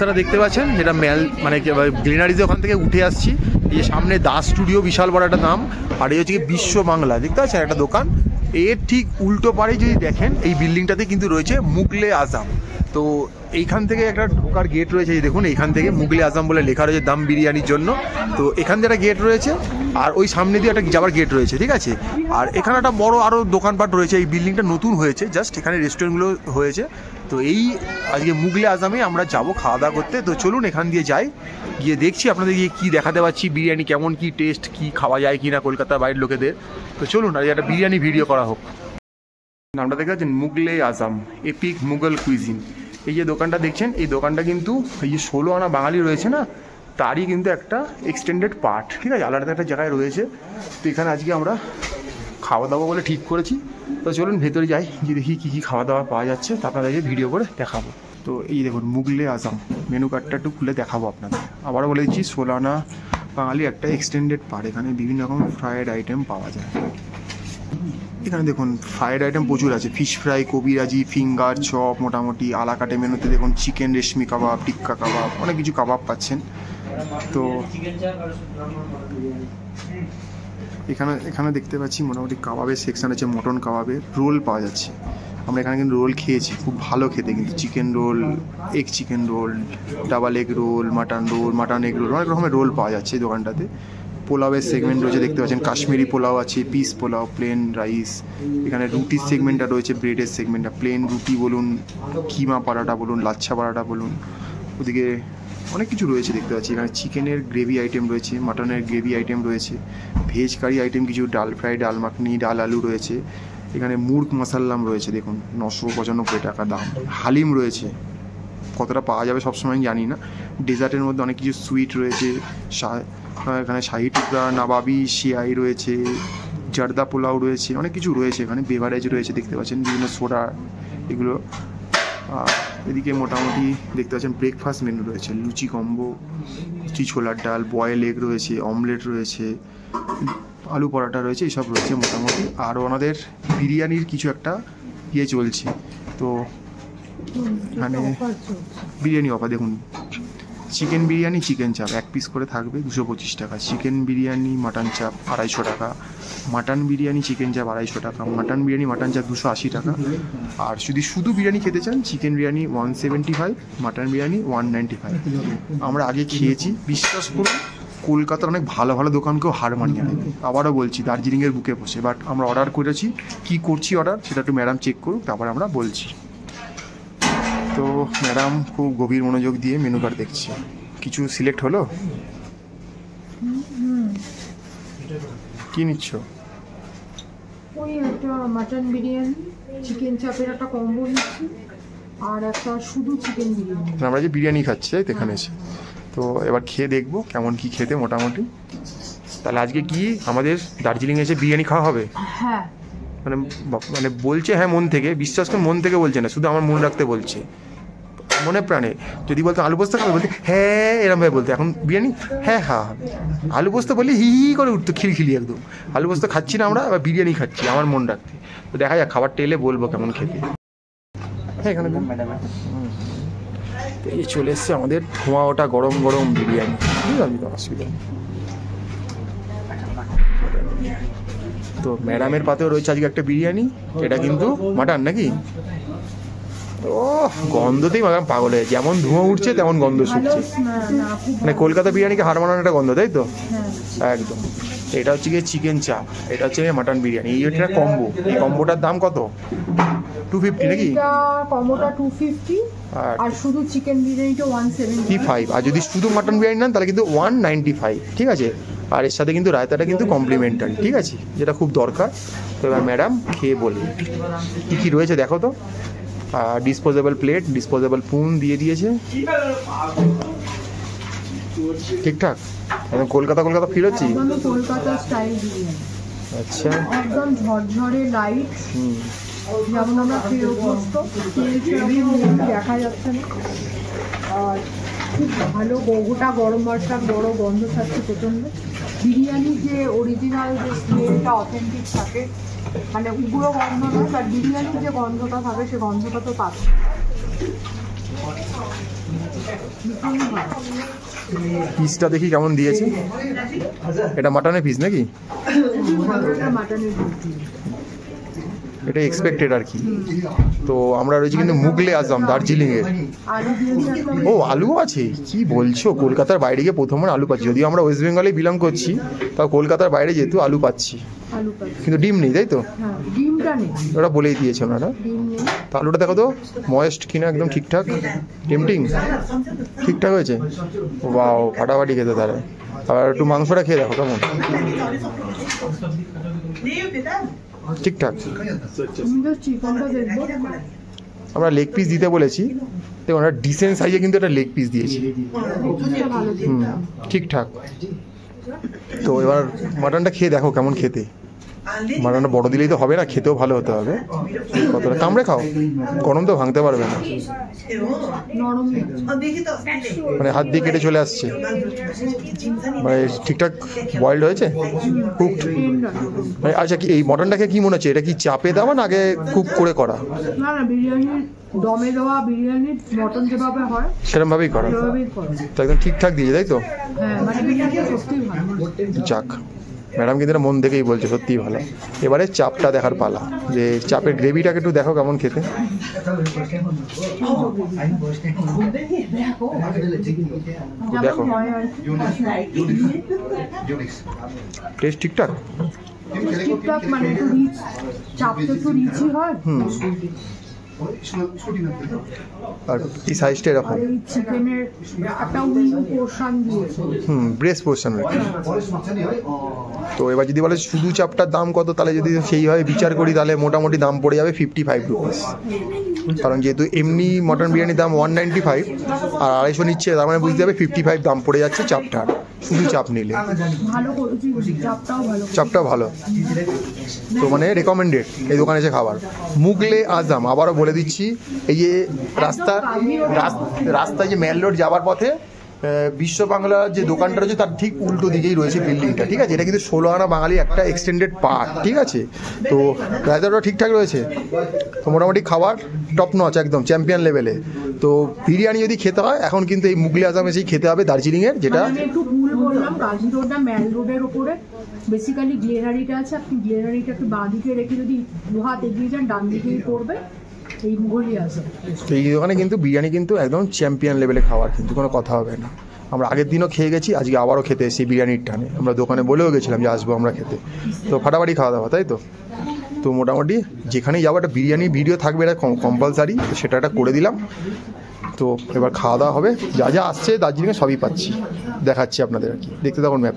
রাস্তাটা দেখতে পাচ্ছেন, যেটা মানে গ্রিনারিজে ওখান থেকে উঠে আসছি। এই যে সামনে দাস স্টুডিও, বিশাল বড় একটা নাম। আর এই হচ্ছে বিশ্ব বাংলা, দেখতে পাচ্ছেন একটা দোকান। এর ঠিক উল্টো পাড়ে যদি দেখেন, এই বিল্ডিংটাতে কিন্তু রয়েছে মুগলে আজম। তো এইখান থেকে একটা ঢোকার গেট রয়েছে, এই দেখুন এইখান থেকে মুগলে আজম বলে লেখা রয়েছে দাম বিরিয়ানির জন্য। তো এখান দিয়ে একটা গেট রয়েছে, আর ওই সামনে দিয়ে একটা যাওয়ার গেট রয়েছে, ঠিক আছে। আর এখানে একটা বড় আরও দোকানপাট রয়েছে। এই বিল্ডিংটা নতুন হয়েছে, জাস্ট এখানে রেস্টুরেন্টগুলো হয়েছে। তো এই আজকে মুগলে আজমে আমরা যাবো খাওয়া দাওয়া করতে। তো চলুন এখান দিয়ে যাই, গিয়ে দেখছি আপনাদের গিয়ে কী দেখাতে পারছি, বিরিয়ানি কেমন কী টেস্ট, কী খাওয়া যায় কি না কলকাতার বাইরের লোকেদের। তো চলুন আর একটা বিরিয়ানি ভিডিও করা হোক। নামটা দেখতে পাচ্ছেন মুগলে আজম, এপিক মুঘল কুইজিন। এই যে দোকানটা দেখছেন, এই দোকানটা কিন্তু এই যে 16 আনা বাঙালি রয়েছে না, তারই কিন্তু একটা এক্সটেন্ডেড পার্ট, ঠিক আছে, আলাদা একটা জায়গায় রয়েছে। তো এখানে আজকে আমরা খাওয়া দাওয়া বলে ঠিক করেছি। তো চলুন ভেতরে যাই, গিয়ে দেখি কী কী খাওয়া দাওয়া পাওয়া যাচ্ছে, তা আপনাদেরকে ভিডিও করে দেখাবো। তো এই দেখুন মুগলে আজম, মেনু কার্ডটা একটু খুলে দেখাবো আপনাদের। আবারও বলে দিচ্ছি, 16 আনা বাঙালি একটা এক্সটেন্ডেড পার্ট। এখানে বিভিন্ন রকম ফ্রায়েড আইটেম পাওয়া যায়। এখানে দেখুন ফ্রায়েড আইটেম প্রচুর আছে, ফিশ ফ্রাই, কবিরাজি, ফিঙ্গার, চপ, মোটামুটি আলাকাটে মেনুতে দেখুন চিকেন রেশমি কাবাব, টিক্কা কাবাব, অনেক কিছু কাবাব পাচ্ছেন। তো এখানে দেখতে পাচ্ছি মোটামুটি কাবাবের সেকশন আছে, মটন কাবাবের রোল পাওয়া যাচ্ছে। আমরা এখানে কিন্তু রোল খেয়েছি, খুব ভালো খেতে কিন্তু। Chicken roll, egg chicken roll, double egg roll, mutton egg roll, অনেক রকমের রোল পাওয়া যাচ্ছে এই দোকানটাতে। পোলাওয়ের সেগমেন্ট রয়েছে, দেখতে পাচ্ছেন কাশ্মীরি পোলাও আছে, পিস পোলাও, প্লেন রাইস। এখানে রুটির সেগমেন্টটা রয়েছে, ব্রেডের সেগমেন্টটা, প্লেন রুটি বলুন, কিমা পরাটা বলুন, লাচ্ছা পরাটা বলুন। ওদিকে অনেক কিছু রয়েছে দেখতে পাচ্ছি। এখানে চিকেনের গ্রেভি আইটেম রয়েছে, মাটনের গ্রেভি আইটেম রয়েছে, ভেজ কারি আইটেম কিছু, ডাল ফ্রাই, ডাল মাখনি, ডাল আলু রয়েছে। এখানে মুর্গ মশাল্লাম রয়েছে, দেখুন 995 টাকা দাম। হালিম রয়েছে, কতটা পাওয়া যাবে সবসময় জানি না। ডেজার্টের মধ্যে অনেক কিছু সুইট রয়েছে, এখানে শাহি টুকরা, নবাবি সিয়াই রয়েছে, জর্দা পোলাও রয়েছে, অনেক কিছু রয়েছে। এখানে বেভারেজ রয়েছে, দেখতে পাচ্ছেন বিভিন্ন সোডা এগুলো। এদিকে মোটামুটি দেখতে পাচ্ছেন ব্রেকফাস্ট মেনু রয়েছে, লুচি কম্বো, লুচি ছোলার ডাল, বয়েল এগ রয়েছে, অমলেট রয়েছে, আলু পরাটা রয়েছে, এইসব রয়েছে মোটামুটি। আর ওনাদের বিরিয়ানির কিছু একটা ইয়ে চলছে। তো মানে বিরিয়ানি অফার দেখুন, চিকেন বিরিয়ানি, চিকেন চাপ 1 পিস করে থাকবে 225 টাকা, চিকেন বিরিয়ানি মাটন চাপ 250 টাকা, মাটন বিরিয়ানি চিকেন চাপ 250 টাকা, মাটন বিরিয়ানি মাটন চাপ 280 টাকা। আর যদি শুধু বিরিয়ানি খেতে চান, চিকেন বিরিয়ানি 175, মাটন বিরিয়ানি 195। আমরা আগে খেয়েছি, বিশ্বাস করুন কলকাতার অনেক ভালো ভালো দোকানকেও হার মানিয়ে নেবে। আবারও বলছি, দার্জিলিংয়ের বুকে বসে। বাট আমরা অর্ডার করেছি, কি করছি অর্ডার সেটা একটু ম্যাডাম চেক করুক, তারপর আমরা বলছি। তো ম্যাডাম খুব গভীর মনোযোগ দিয়ে মেনু কার্ড দেখছি। কিছু সিলেক্ট হলো? কি নিচ্ছ? ওই একটা মাটন বিরিয়ানি, চিকেন চাপের একটা কম্বো নিচ্ছি, আর একটা শুধু চিকেন বিরিয়ানি। আমরা যে বিরিয়ানি খাচ্ছি তাই তো এখানে এসে। তো এবার খেয়ে দেখবো কেমন কি খেতে মোটামুটি। তাহলে আজকে কি আমাদের দার্জিলিং এসে বিরিয়ানি খাওয়া হবে? হ্যাঁ, মানে বলছে হ্যাঁ মন থেকে, বিশ্বাস করে মন থেকে বলছে না, শুধু আমার মন রাখতে বলছে, মনে প্রাণে। যদি বলতো আলু পোস্ত খাবে, বলতে হ্যাঁ এরম ভাবে বলতে। এখন বিরিয়ানি হ্যাঁ হ্যাঁ হবে। আলু পোস্ত বললে হি হি করে উঠতো, খিলখিলি একদম। আলু পোস্ত খাচ্ছি না আমরা, আবার বিরিয়ানি খাচ্ছি আমার মন রাখতে। তো দেখা যাক, খাবার টেলে বলবো কেমন খেতে। হ্যাঁ এখানে এই চলে এসছে আমাদের ধোঁয়া ওটা গরম গরম বিরিয়ানি, অসুবিধা নেই। তো ম্যাডামের পাতেও রয়েছে আজকে একটা বিরিয়ানি, এটা কিন্তু মাটন নাকি। ও গন্ধতেই ম্যাডাম পাগল হয়ে, যেমন ধোঁয়া উঠছে তেমন গন্ধ শুকছে। মানে কলকাতা বিরিয়ানিকে হার মানানো একটা গন্ধ, তাই তো? একদম। এটা হচ্ছে গিয়ে চিকেন চাপ, এটা হচ্ছে মাটন বিরিয়ানি, এই একটা কম্বো। এই কম্বোটার দাম কত? 250 নাকি? কম্বোটা 250, আর শুধু চিকেন বিরিয়ানিটা 175। আর যদি শুধু মাটন বিরিয়ানি নেন তাহলে কিন্তু 195, ঠিক আছে। আর এর সাথে কিন্তু রায়তাটা কিন্তু কমপ্লিমেন্টারি, ঠিক আছে, যেটা খুব দরকার। তো এবার ম্যাডাম খেয়ে বলি কী কী রয়েছে দেখো তো। ডিসপোজেবল প্লেট, ডিসপোজেবল স্পুন দিয়ে দিয়েছে, ঠিকঠাক। কলকাতা ফিল হচ্ছি, কলকাতা স্টাইল বিরিয়ানি। আচ্ছা, একদম ঝরঝরে লাইট, যেমন আমরা খেয়ে অভ্যস্ত, তেল সেরকম দেখা যাচ্ছে না। আর খুব ভালো গোটা গরম মশলার বড় গন্ধ থাকছে প্রচণ্ড। বিরিয়ানির যে অরিজিনাল যে স্মেলটা অথেন্টিক থাকে, মানে উগ্র গন্ধ নয়, বাট বিরিয়ানির যে গন্ধটা থাকে সে গন্ধটা তো পাচ্ছে। পিসটা দেখি কেমন দিয়েছে। এটা মাটনের পিস নাকি? মাটনের এটা এক্সপেক্টেড আর কি। তো আমরা রয়েছি কিন্তু মুগলে আজম দার্জিলিংয়ের। আলু দিয়েছে একটা, ও আলু আছে, কি বলছো? কলকাতার বাইরে গিয়ে প্রথমবার আলু পাচ্ছি। যদিও আমরা ওয়েস্ট বেঙ্গলে বিলং করছি, তাও কলকাতার বাইরে যেহেতু আলু পাচ্ছি। আলু পাচ্ছি। কিন্তু ডিম নেই, তাই তো? হ্যাঁ, ডিমটা নেই, ওরা বলেই দিয়েছে ওনারা। ডিম নেই। তা আলুটা দেখো তো, ময়েস্ট কিনা একদম ঠিকঠাক, টেম্পটিং ঠিকঠাক হয়েছে। বাও, ফাটাফাটি খেতে তাহলে। আবার একটু মাংসটা খেয়ে দেখো কেমন, ঠিকঠাক। তুমি তো চিকেনটা দেখবো। আমরা লেগ পিস দিতে বলেছি, দেখো ওরা ডিসেন্ট সাইজে কিন্তু একটা লেগ পিস দিয়েছি। পিসটা ভালো হুম, ঠিকঠাক। তো এবার মাটনটা খেয়ে দেখো কেমন খেতে। মাটনটা বড় দিলেই তো হবে না, খেতেও ভালো হতে হবে। কতটা কামড়ে খাও, গরম তো ভাঙতে পারবে না, নরম। মানে হাত দিয়ে কেটে চলে আসছে। মানে ঠিকঠাক বয়েলড হয়েছে, কুকড। মানে আচ্ছা, কি এই মটনটাকে কি মনে হচ্ছে, এটা কি চাপে দেওয়া না আগে কুক করে করা? না না, বিরিয়ানির দমে দেওয়া বিরিয়ানির মটন যেভাবে হয় সেরকমভাবেই করা, সেভাবেই করে। তো একদম ঠিকঠাক দিয়েছে, তাই তো? হ্যাঁ, মানে বিরিয়ানিটা সত্যিই ভালো। যাক, ম্যাডাম কিন্তু এটা মন থেকেই বলছে সত্যিই ভালো। এবারে চাপটা দেখার পালা, যে চাপের গ্রেভিটাকে একটু দেখো কেমন খেতে। দেখো যেমন হয় আর কি। টেস্ট ঠিকঠাক। ঠিকঠাক, মানে একটু রিচ, চাপটা একটু রিচই হয়। হুম, আর এই সাইজটা এরকম। আর এই চিকেনের একটা উইং পোর্শন দিয়েছে। হুম, ব্রেস্ট পোর্শন আর কি। তো এবার যদি বলে শুধু চাপটার দাম কত, তাহলে যদি সেইভাবে বিচার করি তাহলে মোটামুটি দাম পড়ে যাবে 55 রুপিস। কারণ যেহেতু এমনি মটন বিরিয়ানির দাম 195 আর 250 নিচ্ছে, তার মানে বুঝতে হবে 55 দাম পড়ে যাচ্ছে চাপটার, শুধু চাপ নিলে। ভালো করেছি, চাপটাও ভালো। চাপটা ভালো, তো মানে রেকমেন্ডেড এই দোকানে এসে খাবার। মুগলে আজম, আবারও বলে দিচ্ছি, এই যে রাস্তায় যে মেল রোড যাওয়ার পথে বিশ্ব বাংলার যে দোকানটা রয়েছে তার ঠিক উল্টো দিকেই রয়েছে বিল্ডিংটা, ঠিক আছে? এটা কিন্তু 16 আনা বাঙালি একটা এক্সটেন্ডেড পার্ক, ঠিক আছে? তো রায়তাটা ঠিকঠাক রয়েছে, তো মোটামুটি খাবার টপ নচ, একদম চ্যাম্পিয়ন লেভেলে। তো বিরিয়ানি যদি খেতে হয় এখন কিন্তু এই মুগলে আজম এসেই খেতে হবে, দার্জিলিংয়ের, যেটা আমি একটু ভুল বললাম, গাজী রোডটা ম্যাল রোডের উপরে বেসিক্যালি গ্লেনারিটা আছে। আপনি গ্লেনারিটা একটু বাঁ দিকে রেখে যদি দু হাত এগিয়ে যান, ডান দিকেই পড়বে এই মুঘলি আছে। তো এই দোকানে কিন্তু বিরিয়ানি কিন্তু একদম চ্যাম্পিয়ন লেভেলে খাবার, কিন্তু কোনো কথা হবে না। আমরা আগের দিনও খেয়ে গেছি, আজকে আবারও খেতে এসেছি বিরিয়ানির টানে। আমরা দোকানে বলেও গেছিলাম যে আসবো আমরা খেতে, তো ফাটাফাটি খাওয়া দাওয়া, তাই তো? তো মোটামুটি যেখানেই যাবো একটা বিরিয়ানি ভিডিও থাকবে, এটা কম্পালসারি, তো সেটা একটা করে দিলাম। তো এবার খাওয়া দাওয়া হবে, যা যা আসছে দার্জিলিংয়ে সবই পাচ্ছি, দেখাচ্ছি আপনাদের আর কি। দেখতে থাকুন ম্যাপ।